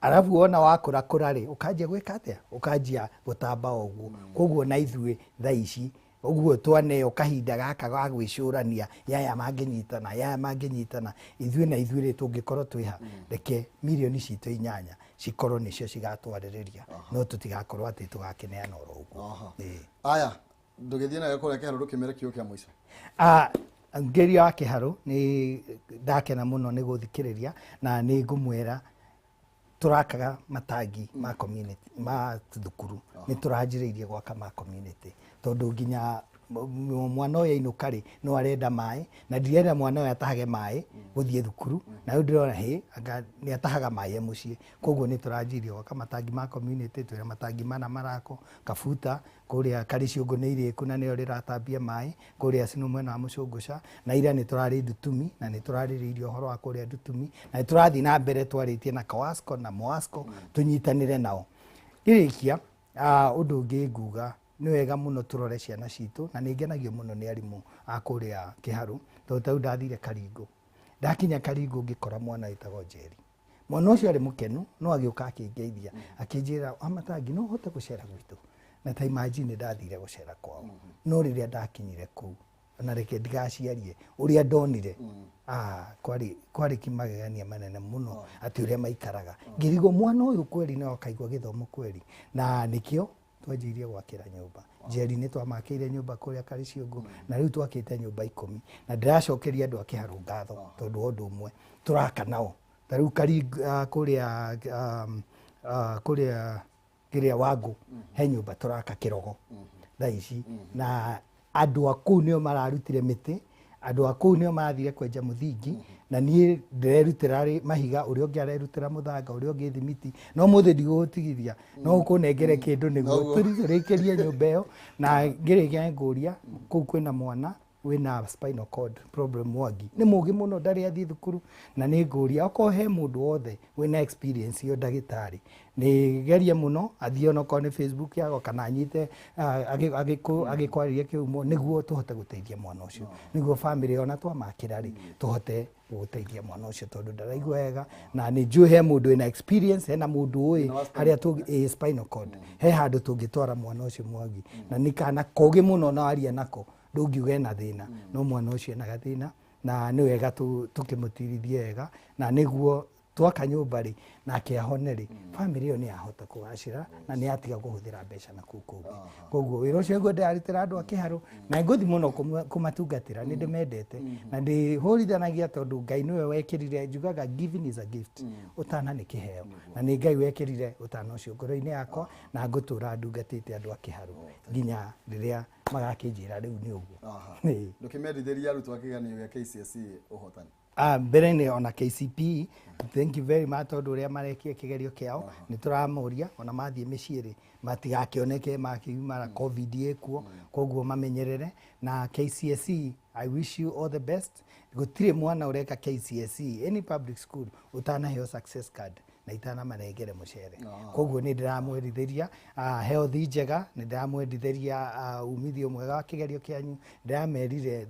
arabu wona wakũra rĩ ũkanjia gwĩka atĩa ũkanjia gũtamba ũguo. Koguo na ithuĩ thaa ici ũguo twaneo kahinda gaka ga gwĩcũrania yaya mangĩnyitana ithuĩ na ithuĩ rĩ tũngĩkorwo twĩha reke mirioni citũ 8 cikorwo nĩcio cigatwarĩrĩria no tũtigakorwo atĩ tũgakeneana oro ũguo. Aya ndũgĩthiĩ na gĩkũrĩa Kĩharũ ndũkĩmere kiugo kĩa mũico. Ngeria wa Kĩharũ nĩ ndakena mũno nĩ gũthikĩrĩria na nĩ ngũmwĩra turakaga matangi ma community ma thukuru nĩ tũranjĩrĩirie gwaka ma community tondu nginya mwana ũyũ ainũka rĩ no arenda maĩ na ndirenda mwana ũyũ atahage maĩ gũthiĩ thukuru na rĩu ndĩrona anga nĩ atahaga maĩ mũciĩ koguo nĩ tũranjirie gwaka matangi ma community twĩra matangi mana marako kabuta kũrĩa Kariciũngũ nĩ irĩku na nĩyo rĩratambia maĩ kũrĩa Cino mwena wa Mũcũngũca na ira nĩ tũrarĩ Ndutumi na nĩ tũrarĩrĩirie ũhoro wa kũrĩa Ndutumi na nĩ tũrathiĩ na mbere twarĩtie na Kawasco na Moasco tũnyitanĩre nao gĩrĩkia ũndũ ũngĩ nguga nĩ wega mũno tũrore ciana citũ na nĩ ngenagio mũno nĩ arimũ a kũrĩa Kĩharũ tondũ ndathire Karingo ndakinya Karingo ngĩkora mwana wĩtagwo Njeri mwana ũcio arĩ mũkenu no agĩũka akĩngeithia akĩnjĩra amatangi no hote gũcera gwitũ na ta imagine ndathire gũcera kwao no rĩrĩa ndakinyire kũu na reke ndigaciarie ũrĩa ndonire kwarĩ kimagegania manene mũno atĩ ũrĩa maikaraga ngĩrigwo mwana ũyũ kweri no akaigua gĩthomo kweri na nĩkĩo twanjirie gwakĩra nyũmba Njeri nĩ twamakĩire nyũmba kũrĩa Kariciũngũ na rĩu twakĩte nyũmba 10 na ndĩracokeria andũ a Kĩharũ ngatho tondũ ũndũ ũmwe tũraka nao ta rĩu kũrĩa Wangũ he nyũmba tũraka Kĩrogo thaa ici na andũ a kũu nĩo mararutire mĩtĩ andũ a kũu nĩo marathire kwenja mũthingi na niĩ ndĩrerutĩra mahiga ũrĩa ũngĩ arerutĩra mũthanga ũrĩa ũngĩ thimiti no mũthĩ ndigũgũtigithia no ũkũnengere kĩndũ nĩguo tũrĩkĩrie nyũmba ĩyo na ngĩrĩkia ngũria kũu kwĩna mwana wĩna spinal cord problem Mwangi nĩ mũgĩ mũno ndarĩ athiĩ thukuru na nĩ ngũria okorwo he mũndũ wothe wĩna experience yo ndagĩtarĩ nĩ gerie mũno athiĩ onokorwo nĩ Facebook yago kana anyite agĩkwarĩria kĩhumo nĩguo tũhote gũteithia mwana ũcio nĩguo family ona twamakĩra rĩ tũhote gũteithia mwana ũcio tondũ ndaraigua wega na nĩ njũĩ he mũndũ wĩna experience hena mũndũ ũĩ harĩa spinal cord he handũ tũngĩtwara mwana ũcio Mwangi na nĩ kana kogĩ mũno na aria nako ndũngiuge na thĩna no mwana ũcio ena gathĩna na nĩ wega tũkĩmũtirithie wega na nĩguo twaka nyũmba rĩ nake ahone rĩ family ĩyo nĩ yahota kũgacĩra na nĩ yatiga kũhũthĩra mbeca na kũu kũngĩ koguo wĩra ũcio nĩguo ndĩrarutĩra andũ a Kĩharũ na ngũthi mũno kũmatungatĩra nĩ ndĩmendete na ndĩhũrithanagia tondũ Ngai nĩwe wekĩrire njugaga giving is a gift ũtana nĩ kĩheo na nĩ Ngai wekĩrire ũtana ũcio ngoro-inĩ yakwa na ngũtũra ndungatĩte andũ a Kĩharũ nginya rĩrĩa magakĩnjĩra rĩu nĩ ũguo ndũkĩmendithĩria arutwo a kĩgeranio gĩa KCSE ũhotani mbere-inĩ ona KCPE thank you very much tondũ ũrĩa marekia kĩgerio kĩao nĩ tũramoria ona mathiĩ mĩciĩ rĩ matigakĩoneke makiumara covid ĩkuo koguo mamenyerere na KCSE I wish you all the best gũtirĩ mwana ũreka KCSE any public school ũtanaheo success card na itana manengere mũcere koguo nĩ ndĩramwendithĩria health njega nĩ ndĩramwendithĩria umithio mwega wa kĩgerio kĩanyu ndĩramerire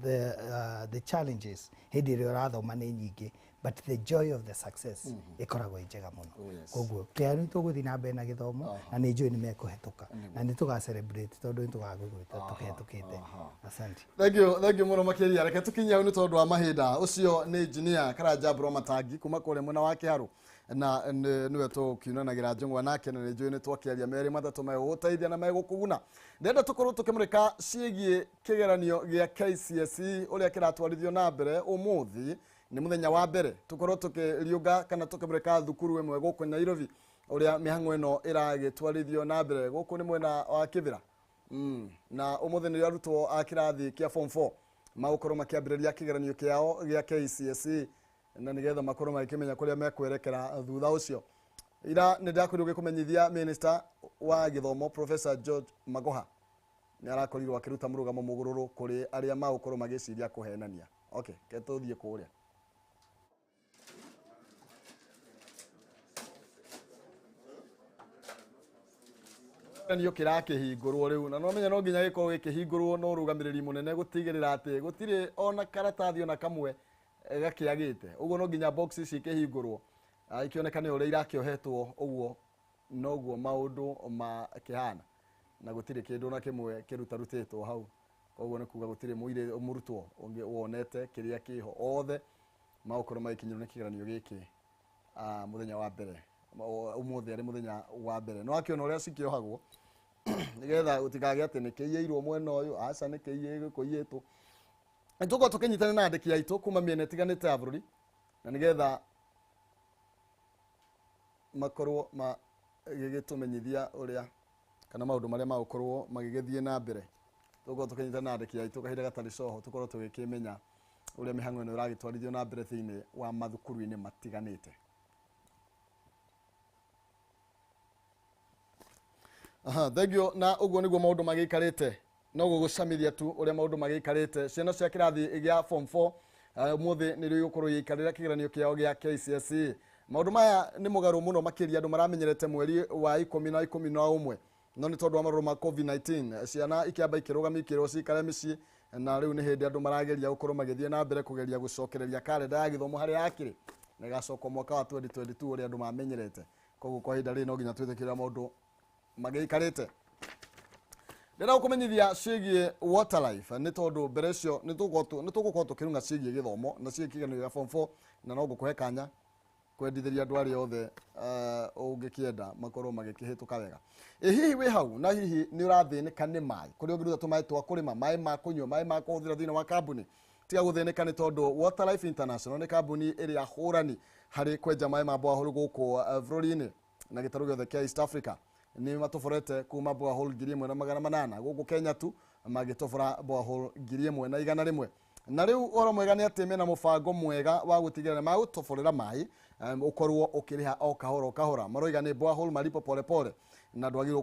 the challenges hĩndĩ ĩrĩa ũrathoma nĩ nyingĩ but the joy of the success ĩkoragwo njega mũno koguo kĩanyu tũgũthiĩ na mbere na gĩthomo na nĩ njũĩ nĩ mekũhetũka na nĩ tũga celebrate tondũ nĩ tũgagwĩta tũkĩhetũkĩte asante thank you mũno makĩria reke tũkinyie hau nĩ tondũ wa mahinda ũcio nĩ engineer Karanja Matangi kuma kũrĩa mwena wa Kĩharũ na nĩwe tũkiunanagĩra njũng'wa nake na nĩ njũĩ nĩ twakĩaria merĩ matatũ megũgũteithia na megũkũguna ndenda tũkorwo tũkĩmũrĩka ciĩgiĩ kĩgeranio gĩa KCSE ũrĩa kĩratwarithio na mbere ũmũthĩ nĩ mũthenya wa mbere tũkorwo tũkĩriũnga kana tũkĩmũrĩka thukuru ĩmwe gũkũ Nairobi ũrĩa mĩhang'o ĩno ĩragĩtwarithio na mbere gũkũ nĩ mwena wa Kĩbĩra na ũmũthĩ nĩ arutwo a kĩrathi kĩa form 4 magũkorwo makĩambĩrĩria kĩgeranio kĩao gĩa KCSE na nĩgetha makorwo magĩkĩmenya kũrĩa mekwerekera thutha ũcio ira nĩ ndakwĩrwo gĩkũmenyithia minister wa gĩthomo Professor George Magoha nĩ arakorirwo akĩruta mũrũgamo mũgũrũrũ kũrĩ arĩa magũkorwo magĩciria kũhenania okay ketũthiĩ kũrĩa nĩyo kĩrakĩhingũrwo rĩu na no menya no nginya gĩkorwo gĩkĩhingũrwo no rũgamĩrĩri mũnene gũtigĩrĩra atĩ gũtirĩ ona karatathi ona kamwe gakĩagĩte ũguo no nginya box ici ikĩhingũrwo ikĩonekane ũrĩa irakĩohetwo ũguo noguo maũndũ makĩhana na gũtirĩ kĩndũ na kĩmwe kĩrutarutĩtwo hau koguo nĩ kuga gũtirĩ mũrutwo wonete kĩrĩa kĩho othe magũkorwo magĩkinyĩrwo nĩ kĩgeranio gĩkĩ mũthenya wa mbere ũmũthĩ arĩ mũthenya wa mbere no akĩona ũrĩa cikĩohagwo nĩgetha gũtikagĩa atĩ nĩ kĩiyĩirwo mwena ũyũ aca nĩ kĩiyĩtwo nĩ tũkorwo tũkĩnyitana na andĩki aitũ kuma mĩena ĩtiganĩte ya bũrũri na nĩgetha makorwo magĩgĩtũmenyithia ũrĩa kana maũndũ marĩa magũkorwo magĩgĩthiĩ na mbere tuko tukinyita na ndeki aitu kahinda gatari coho tukorwo tugikimenya uria mihango ino iragitwarithio na mbere thiini wa mathukuru-ini matiganite. Thegio na uguo niguo maundu magikarite no gugucamithia tu uria maundu magikarite. Ciana cia kirathi gia form 4 umuthi ni rĩu gukorwo yikarira kigeranio kiao gia KCSE. Maundu maya ni mugaru muno makiria andu maramenyerete mweri wa 10 na 11 no ni tondu wa maruru ma COVID-19 ciana ikiamba ikirũgamikirwo cikare mĩciĩ na rĩu ni hindi andu marageria gukorwo magithie na mbere kugeria gucokereria kalenda ya githomo hari yakiri na igacoka mwaka wa 2022 uria andu mamenyerete. Koguo kwa hinda rĩ no nginya twĩtĩkĩrĩra maundu magikarite. Ndĩra gũkũmenyithia ciĩgiĩ water life nĩ tondu mbere cio nĩ tũgũkorwo tũkĩrũnga ciĩgiĩ gĩthomo na ciĩgiĩ kĩgeranio gĩa form 4 na no ngũkũhe kanya kwendithĩria andũ arĩa othe ũngĩkĩenda makorwo magĩkĩhĩtũka wega. Hihi wĩ hau na hihi nĩ ũrathĩnĩka nĩ maĩ kũrĩa ũngĩruta tũmaĩ twa kũrĩma, maĩ ma kũnyua, maĩ ma kũhũthĩra thĩinĩ wa kambuni, tiga gũthĩnĩka nĩ tondu Water Life International nĩ kambuni ĩrĩa hũrani harĩ kwenja maĩ ma borehole gũkũ bũrũri-inĩ na gĩtarũ gĩothe kĩa East Africa. Ni matoforete kuma borehole 1,800 gũkũ Kenya tu magĩtobora borehole 1,100 na rĩu ũhoro mwega nĩ atĩ mena mũbango mwega wa gũtigĩrĩra magũtoborera maĩ ũkorwo ũkĩrĩha o kahora o kahora. Maroiga nĩ borehole malipo pole pole na ndwagĩrĩirwo